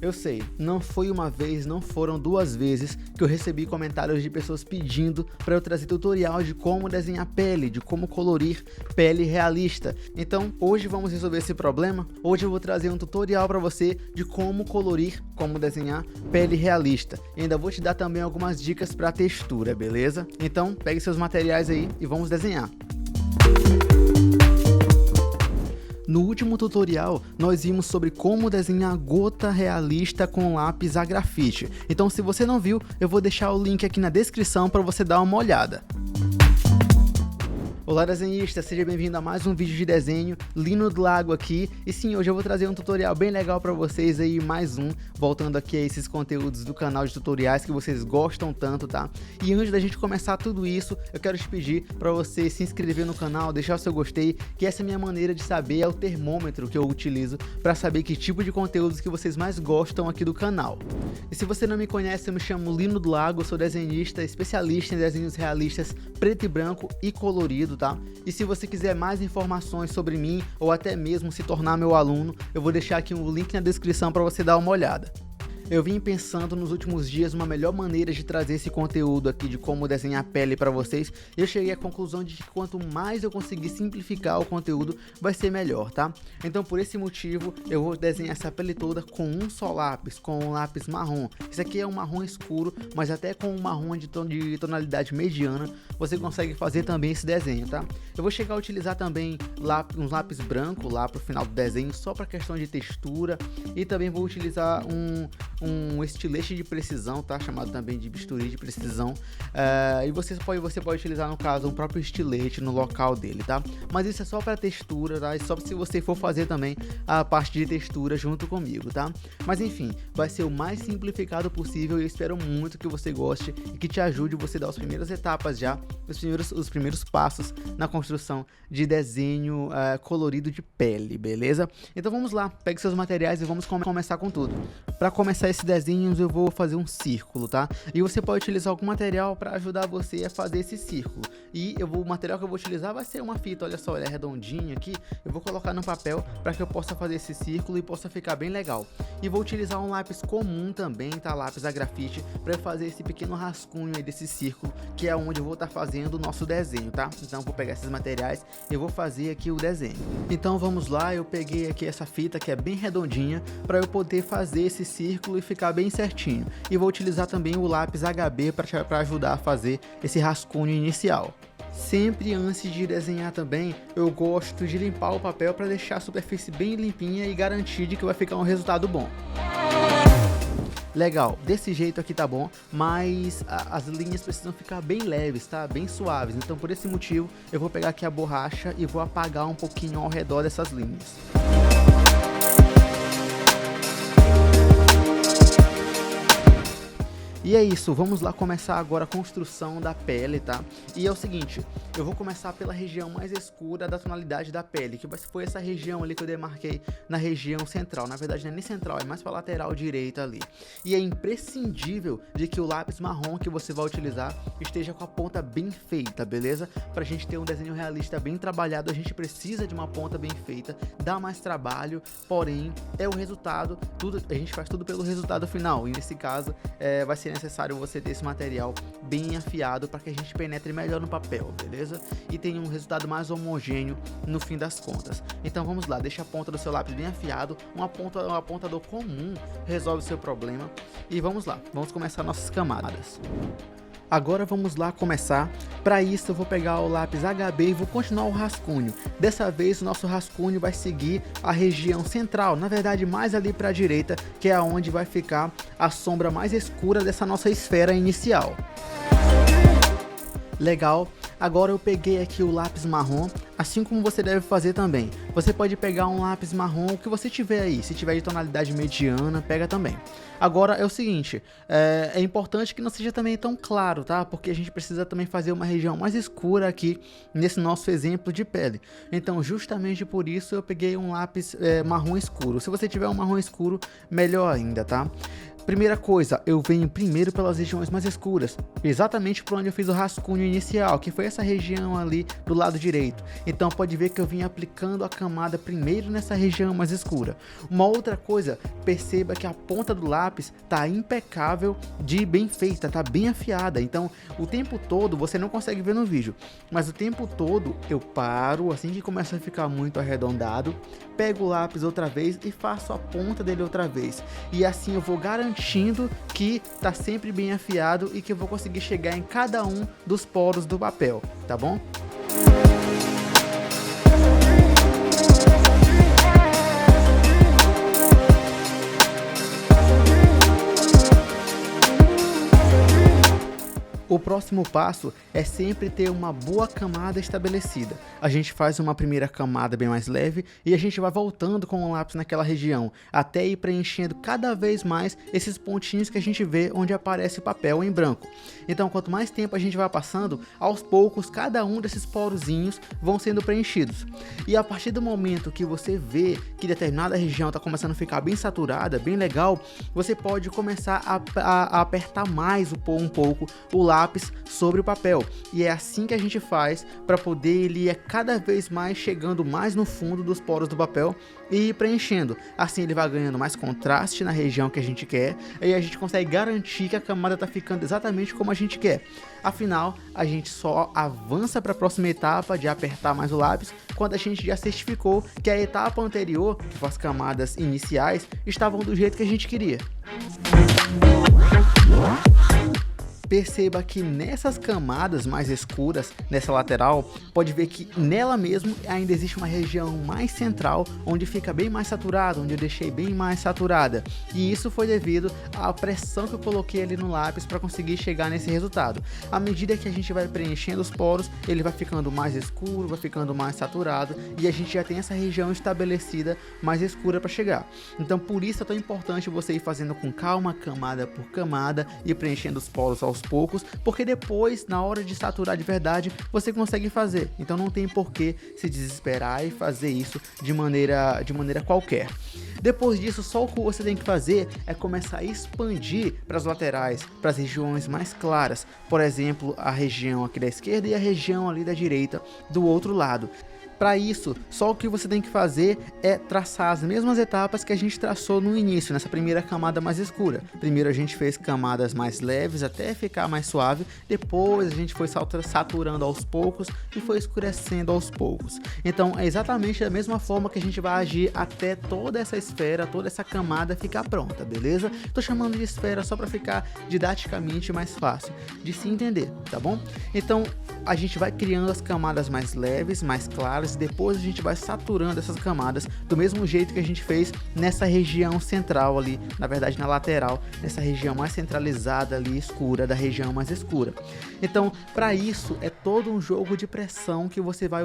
Eu sei, não foi uma vez, não foram duas vezes que eu recebi comentários de pessoas pedindo para eu trazer tutorial de como desenhar pele, de como colorir pele realista. Então, hoje vamos resolver esse problema. Hoje eu vou trazer um tutorial para você de como colorir, como desenhar pele realista. E ainda vou te dar também algumas dicas para textura, beleza? Então, pegue seus materiais aí e vamos desenhar. No último tutorial, nós vimos sobre como desenhar gota realista com lápis a grafite. Então, se você não viu, eu vou deixar o link aqui na descrição para você dar uma olhada. Olá desenhista, seja bem-vindo a mais um vídeo de desenho, Lino do Lago aqui. E sim, hoje eu vou trazer um tutorial bem legal para vocês aí, mais um, voltando aqui a esses conteúdos do canal de tutoriais que vocês gostam tanto, tá? E antes da gente começar tudo isso, eu quero te pedir para você se inscrever no canal, deixar o seu gostei, que essa é a minha maneira de saber, é o termômetro que eu utilizo para saber que tipo de conteúdos que vocês mais gostam aqui do canal. E se você não me conhece, eu me chamo Lino do Lago, sou desenhista, especialista em desenhos realistas preto e branco e colorido, tá? E se você quiser mais informações sobre mim ou até mesmo se tornar meu aluno, eu vou deixar aqui um link na descrição para você dar uma olhada. Eu vim pensando nos últimos dias uma melhor maneira de trazer esse conteúdo aqui de como desenhar pele para vocês. Eu cheguei à conclusão de que quanto mais eu conseguir simplificar o conteúdo, vai ser melhor, tá? Então por esse motivo eu vou desenhar essa pele toda com um só lápis, com um lápis marrom. Esse aqui é um marrom escuro, mas até com um marrom de tonalidade mediana você consegue fazer também esse desenho, tá? Eu vou chegar a utilizar também uns lápis branco lá para o final do desenho, só para questão de textura, e também vou utilizar um estilete de precisão, tá? Chamado também de bisturi de precisão, e você pode utilizar no caso um próprio estilete no local dele, tá? Mas isso é só para textura, tá? E só se você for fazer também a parte de textura junto comigo, tá? Mas enfim, vai ser o mais simplificado possível e eu espero muito que você goste e que te ajude você a dar as primeiras etapas já, os primeiros passos na construção de desenho colorido de pele, beleza? Então vamos lá, pegue seus materiais e vamos começar com tudo. Para começar esse desenho eu vou fazer um círculo, tá? E você pode utilizar algum material para ajudar você a fazer esse círculo. E o material que eu vou utilizar vai ser uma fita, olha só, ela é redondinha aqui. Eu vou colocar no papel para que eu possa fazer esse círculo e possa ficar bem legal. E vou utilizar um lápis comum também, tá? Lápis a grafite, para fazer esse pequeno rascunho aí desse círculo, que é onde eu vou estar fazendo o nosso desenho, tá? Então vou pegar esses materiais e vou fazer aqui o desenho. Então vamos lá, eu peguei aqui essa fita que é bem redondinha para eu poder fazer esse círculo e ficar bem certinho. E vou utilizar também o lápis HB para ajudar a fazer esse rascunho inicial. Sempre antes de desenhar também, eu gosto de limpar o papel para deixar a superfície bem limpinha e garantir de que vai ficar um resultado bom. Legal, desse jeito aqui tá bom, mas as linhas precisam ficar bem leves, tá? Bem suaves, então por esse motivo eu vou pegar aqui a borracha e vou apagar um pouquinho ao redor dessas linhas. E é isso, vamos lá começar agora a construção da pele, tá? E é o seguinte, eu vou começar pela região mais escura da tonalidade da pele, que foi essa região ali que eu demarquei na região central. Na verdade não é nem central, é mais pra lateral direita ali. E é imprescindível de que o lápis marrom que você vai utilizar esteja com a ponta bem feita, beleza? Pra gente ter um desenho realista bem trabalhado, a gente precisa de uma ponta bem feita, dá mais trabalho, porém é o resultado, a gente faz tudo pelo resultado final, e nesse caso vai ser necessário você ter esse material bem afiado para que a gente penetre melhor no papel, beleza? E tenha um resultado mais homogêneo no fim das contas. Então vamos lá, deixa a ponta do seu lápis bem afiado, um apontador comum resolve o seu problema. E vamos lá, vamos começar nossas camadas. Agora vamos lá começar. Para isso eu vou pegar o lápis HB e vou continuar o rascunho. Dessa vez o nosso rascunho vai seguir a região central, na verdade mais ali para a direita, que é onde vai ficar a sombra mais escura dessa nossa esfera inicial. Legal, agora eu peguei aqui o lápis marrom, assim como você deve fazer também. Você pode pegar um lápis marrom, o que você tiver aí, se tiver de tonalidade mediana, pega também. Agora é o seguinte, é importante que não seja também tão claro, tá? Porque a gente precisa também fazer uma região mais escura aqui, nesse nosso exemplo de pele. Então justamente por isso eu peguei um lápis marrom escuro. Se você tiver um marrom escuro, melhor ainda, tá? Primeira coisa, eu venho primeiro pelas regiões mais escuras, exatamente por onde eu fiz o rascunho inicial, que foi essa região ali do lado direito. Então pode ver que eu vim aplicando a camada primeiro nessa região mais escura. Uma outra coisa, perceba que a ponta do lápis tá impecável, de bem feita, tá bem afiada. Então o tempo todo, você não consegue ver no vídeo, mas o tempo todo eu paro, assim que começa a ficar muito arredondado, pego o lápis outra vez e faço a ponta dele outra vez. E assim eu vou garantindo que tá sempre bem afiado e que eu vou conseguir chegar em cada um dos poros do papel, tá bom? O próximo passo é sempre ter uma boa camada estabelecida. A gente faz uma primeira camada bem mais leve e a gente vai voltando com o lápis naquela região, até ir preenchendo cada vez mais esses pontinhos que a gente vê onde aparece o papel em branco. Então, quanto mais tempo a gente vai passando, aos poucos cada um desses porozinhos vão sendo preenchidos. E a partir do momento que você vê que determinada região está começando a ficar bem saturada, bem legal, você pode começar a apertar mais um pouco o lápis sobre o papel, e é assim que a gente faz para poder ele ir cada vez mais chegando mais no fundo dos poros do papel e ir preenchendo. Assim ele vai ganhando mais contraste na região que a gente quer, e a gente consegue garantir que a camada está ficando exatamente como a gente quer. Afinal, a gente só avança para a próxima etapa de apertar mais o lápis quando a gente já certificou que a etapa anterior, tipo as camadas iniciais, estavam do jeito que a gente queria. Perceba que nessas camadas mais escuras, nessa lateral, pode ver que nela mesmo ainda existe uma região mais central, onde fica bem mais saturada, onde eu deixei bem mais saturada. E isso foi devido à pressão que eu coloquei ali no lápis para conseguir chegar nesse resultado. À medida que a gente vai preenchendo os poros, ele vai ficando mais escuro, vai ficando mais saturado, e a gente já tem essa região estabelecida mais escura para chegar. Então por isso é tão importante você ir fazendo com calma, camada por camada, e preenchendo os poros aos poucos, porque depois, na hora de saturar de verdade, você consegue fazer. Então não tem por que se desesperar e fazer isso de maneira qualquer. Depois disso, só o que você tem que fazer é começar a expandir para as laterais, para as regiões mais claras, por exemplo, a região aqui da esquerda e a região ali da direita do outro lado. Para isso, só o que você tem que fazer é traçar as mesmas etapas que a gente traçou no início, nessa primeira camada mais escura. Primeiro a gente fez camadas mais leves até ficar mais suave, depois a gente foi saturando aos poucos e foi escurecendo aos poucos. Então é exatamente da mesma forma que a gente vai agir até toda essa esfera, toda essa camada ficar pronta, beleza? Tô chamando de esfera só para ficar didaticamente mais fácil de se entender, tá bom? Então a gente vai criando as camadas mais leves, mais claras, e depois a gente vai saturando essas camadas do mesmo jeito que a gente fez nessa região central ali, na verdade na lateral, nessa região mais centralizada ali, escura, da região mais escura. Então, para isso é todo um jogo de pressão que você vai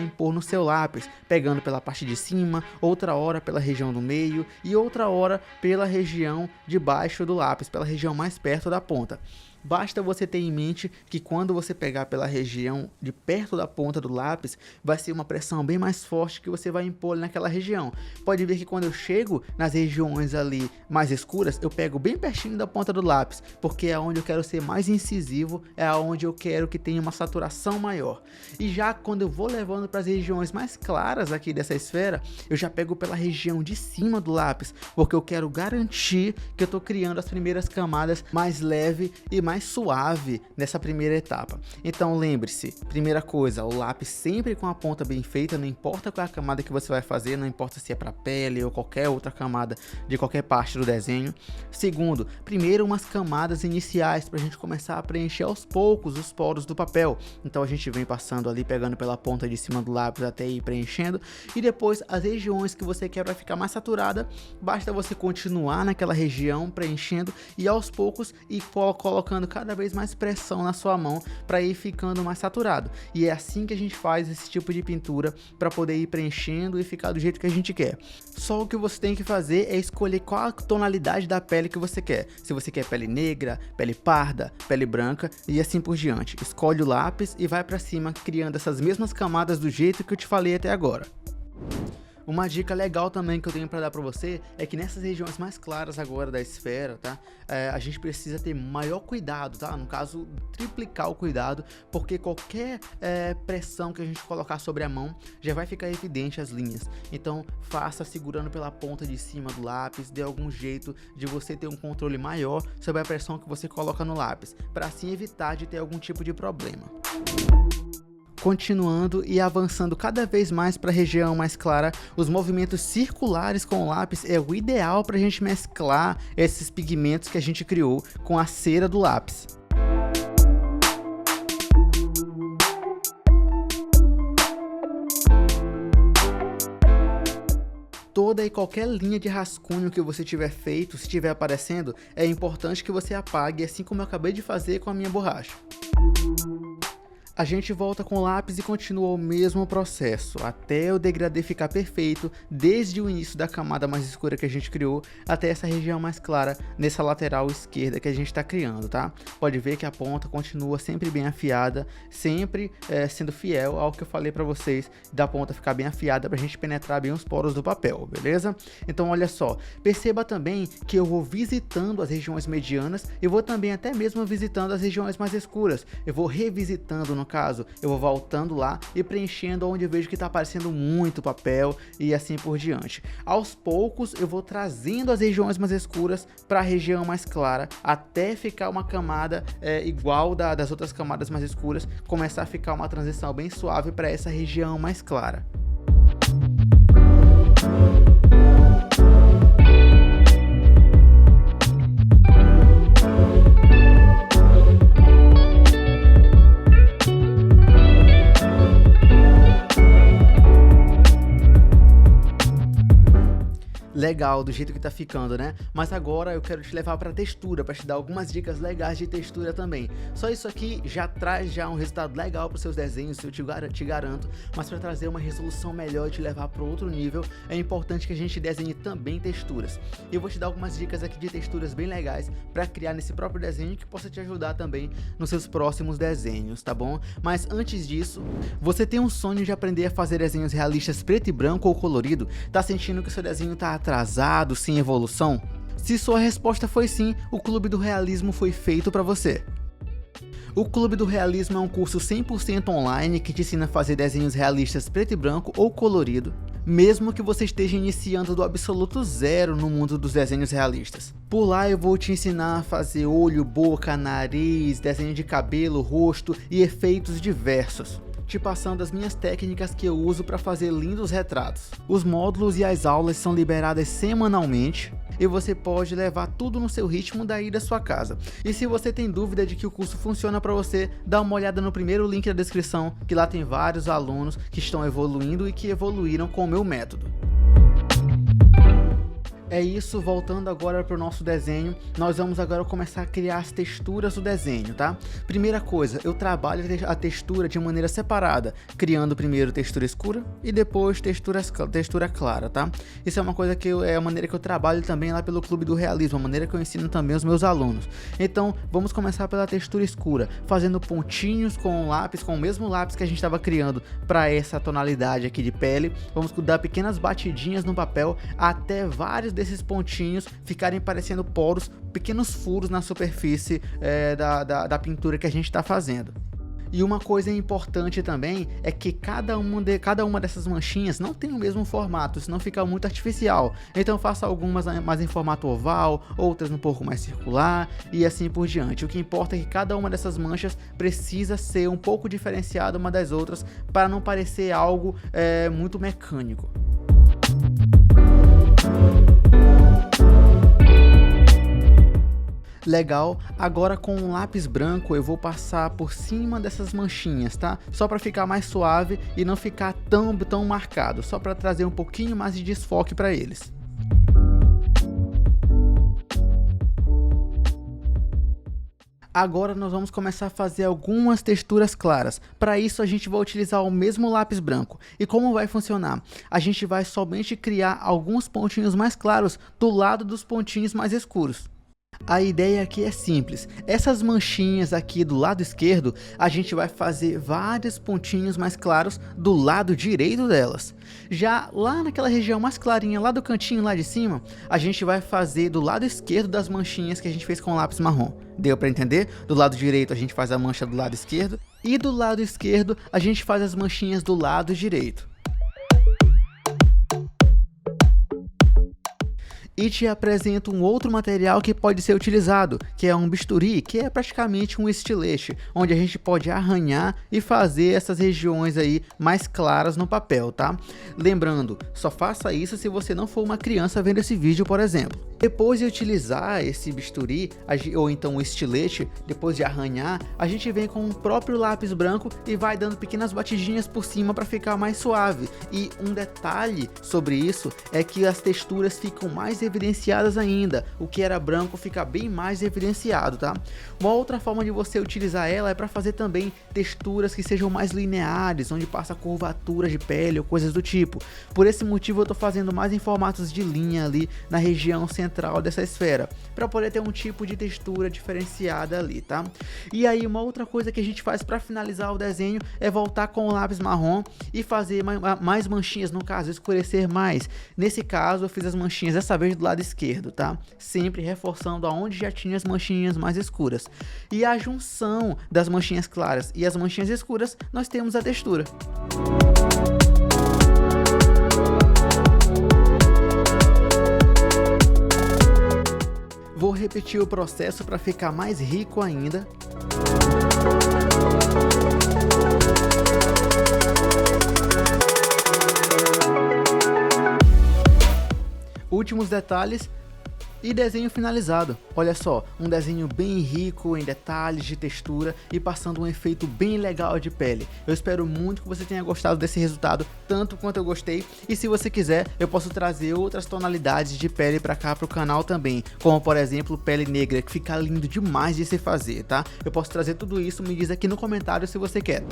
impor no seu lápis, pegando pela parte de cima, outra hora pela região do meio e outra hora pela região de baixo do lápis, pela região mais perto da ponta. Basta você ter em mente que quando você pegar pela região de perto da ponta do lápis, vai ser uma pressão bem mais forte que você vai impor naquela região. Pode ver que quando eu chego nas regiões ali mais escuras, eu pego bem pertinho da ponta do lápis, porque é onde eu quero ser mais incisivo, é onde eu quero que tenha uma saturação maior. E já quando eu vou levando para as regiões mais claras aqui dessa esfera, eu já pego pela região de cima do lápis, porque eu quero garantir que eu estou criando as primeiras camadas mais leve e mais suave nessa primeira etapa. Então lembre-se, primeira coisa, o lápis sempre com a ponta bem feita, não importa qual é a camada que você vai fazer, não importa se é para pele ou qualquer outra camada de qualquer parte do desenho. Segundo, primeiro umas camadas iniciais para a gente começar a preencher aos poucos os poros do papel. Então a gente vem passando ali, pegando pela ponta de cima do lápis até ir preenchendo, e depois as regiões que você quer para ficar mais saturada, basta você continuar naquela região preenchendo e aos poucos ir colocando cada vez mais pressão na sua mão para ir ficando mais saturado. E é assim que a gente faz esse tipo de pintura para poder ir preenchendo e ficar do jeito que a gente quer. Só o que você tem que fazer é escolher qual a tonalidade da pele que você quer. Se você quer pele negra, pele parda, pele branca e assim por diante. Escolhe o lápis e vai para cima criando essas mesmas camadas do jeito que eu te falei até agora. Uma dica legal também que eu tenho para dar para você é que nessas regiões mais claras agora da esfera, tá? A gente precisa ter maior cuidado, tá? No caso, triplicar o cuidado, porque qualquer pressão que a gente colocar sobre a mão já vai ficar evidente as linhas. Então, faça segurando pela ponta de cima do lápis, dê algum jeito de você ter um controle maior sobre a pressão que você coloca no lápis, para assim evitar de ter algum tipo de problema. Continuando e avançando cada vez mais para a região mais clara, os movimentos circulares com o lápis é o ideal para a gente mesclar esses pigmentos que a gente criou com a cera do lápis. Toda e qualquer linha de rascunho que você tiver feito, se estiver aparecendo, é importante que você apague, assim como eu acabei de fazer com a minha borracha. A gente volta com o lápis e continua o mesmo processo, até o degradê ficar perfeito, desde o início da camada mais escura que a gente criou, até essa região mais clara, nessa lateral esquerda que a gente está criando, tá? Pode ver que a ponta continua sempre bem afiada, sempre sendo fiel ao que eu falei para vocês, da ponta ficar bem afiada para a gente penetrar bem os poros do papel, beleza? Então olha só, perceba também que eu vou visitando as regiões medianas e vou também até mesmo visitando as regiões mais escuras, eu vou revisitando no caso, eu vou voltando lá e preenchendo onde eu vejo que está aparecendo muito papel e assim por diante. Aos poucos eu vou trazendo as regiões mais escuras para a região mais clara, até ficar uma camada igual das outras camadas mais escuras, começar a ficar uma transição bem suave para essa região mais clara. Legal, do jeito que tá ficando, né? Mas agora eu quero te levar pra textura, pra te dar algumas dicas legais de textura também. Só isso aqui já traz um resultado legal pros seus desenhos, eu te garanto. Mas pra trazer uma resolução melhor e te levar pro outro nível, é importante que a gente desenhe também texturas. E eu vou te dar algumas dicas aqui de texturas bem legais pra criar nesse próprio desenho, que possa te ajudar também nos seus próximos desenhos, tá bom? Mas antes disso, você tem um sonho de aprender a fazer desenhos realistas preto e branco ou colorido? Tá sentindo que o seu desenho tá atrasado, sem evolução? Se sua resposta foi sim, o Clube do Realismo foi feito para você. O Clube do Realismo é um curso 100% online que te ensina a fazer desenhos realistas preto e branco ou colorido, mesmo que você esteja iniciando do absoluto zero no mundo dos desenhos realistas. Por lá eu vou te ensinar a fazer olho, boca, nariz, desenho de cabelo, rosto e efeitos diversos, te passando as minhas técnicas que eu uso para fazer lindos retratos. Os módulos e as aulas são liberadas semanalmente e você pode levar tudo no seu ritmo daí da sua casa. E se você tem dúvida de que o curso funciona para você, dá uma olhada no primeiro link da descrição, que lá tem vários alunos que estão evoluindo e que evoluíram com o meu método. É isso, voltando agora para o nosso desenho, nós vamos agora começar a criar as texturas do desenho, tá? Primeira coisa, eu trabalho a textura de maneira separada, criando primeiro textura escura e depois textura clara, tá? Isso é uma coisa que é a maneira que eu trabalho também lá pelo Clube do Realismo, a maneira que eu ensino também os meus alunos. Então, vamos começar pela textura escura, fazendo pontinhos com o lápis, com o mesmo lápis que a gente estava criando para essa tonalidade aqui de pele. Vamos dar pequenas batidinhas no papel até vários desses pontinhos ficarem parecendo poros, pequenos furos na superfície da pintura que a gente está fazendo. E uma coisa importante também é que cada uma dessas manchinhas não tem o mesmo formato, senão fica muito artificial. Então faça algumas mais em formato oval, outras um pouco mais circular e assim por diante. O que importa é que cada uma dessas manchas precisa ser um pouco diferenciada uma das outras para não parecer algo muito mecânico. Legal, agora com um lápis branco eu vou passar por cima dessas manchinhas, tá? Só para ficar mais suave e não ficar tão marcado, só para trazer um pouquinho mais de desfoque para eles. Agora nós vamos começar a fazer algumas texturas claras. Para isso a gente vai utilizar o mesmo lápis branco. E como vai funcionar? A gente vai somente criar alguns pontinhos mais claros do lado dos pontinhos mais escuros. A ideia aqui é simples, essas manchinhas aqui do lado esquerdo, a gente vai fazer vários pontinhos mais claros do lado direito delas. Já lá naquela região mais clarinha, lá do cantinho lá de cima, a gente vai fazer do lado esquerdo das manchinhas que a gente fez com o lápis marrom. Deu para entender? Do lado direito a gente faz a mancha do lado esquerdo e do lado esquerdo a gente faz as manchinhas do lado direito. E te apresento um outro material que pode ser utilizado, que é um bisturi, que é praticamente um estilete, onde a gente pode arranhar e fazer essas regiões aí mais claras no papel, tá? Lembrando, só faça isso se você não for uma criança vendo esse vídeo, por exemplo. Depois de utilizar esse bisturi, ou então o estilete, depois de arranhar, a gente vem com o próprio lápis branco e vai dando pequenas batidinhas por cima para ficar mais suave. E um detalhe sobre isso é que as texturas ficam mais evidenciadas ainda, o que era branco fica bem mais evidenciado, tá? Uma outra forma de você utilizar ela é para fazer também texturas que sejam mais lineares, onde passa curvaturas de pele ou coisas do tipo. Por esse motivo eu tô fazendo mais em formatos de linha ali na região central dessa esfera, para poder ter um tipo de textura diferenciada ali, tá? E aí uma outra coisa que a gente faz para finalizar o desenho é voltar com o lápis marrom e fazer mais manchinhas, no caso, escurecer mais. Nesse caso eu fiz as manchinhas dessa vez do lado esquerdo, tá? Sempre reforçando aonde já tinha as manchinhas mais escuras. E a junção das manchinhas claras e as manchinhas escuras, nós temos a textura. Vou repetir o processo para ficar mais rico ainda. Últimos detalhes e desenho finalizado. Olha só, um desenho bem rico em detalhes de textura e passando um efeito bem legal de pele. Eu espero muito que você tenha gostado desse resultado, tanto quanto eu gostei. E se você quiser, eu posso trazer outras tonalidades de pele para cá pro canal também, como por exemplo pele negra, que fica lindo demais de se fazer, tá? Eu posso trazer tudo isso, me diz aqui no comentário se você quer.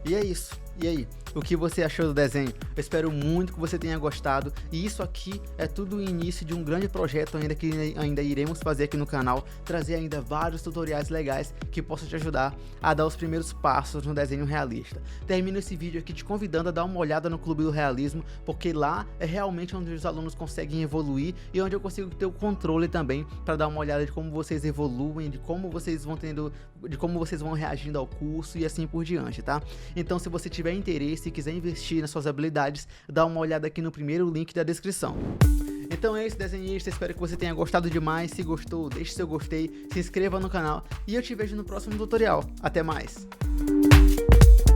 E é isso. E aí, o que você achou do desenho? Eu espero muito que você tenha gostado. E isso aqui é tudo o início de um grande projeto ainda que ainda iremos fazer aqui no canal. Trazer ainda vários tutoriais legais que possam te ajudar a dar os primeiros passos no desenho realista. Termino esse vídeo aqui te convidando a dar uma olhada no Clube do Realismo, porque lá é realmente onde os alunos conseguem evoluir e onde eu consigo ter o controle também para dar uma olhada de como vocês evoluem, de como vocês vão tendo, de como vocês vão reagindo ao curso e assim por diante, tá? Então, se você tiver interesse e quiser investir nas suas habilidades, dá uma olhada aqui no primeiro link da descrição. Então é isso, desenhista, espero que você tenha gostado demais. Se gostou, deixe seu gostei, se inscreva no canal e eu te vejo no próximo tutorial. Até mais!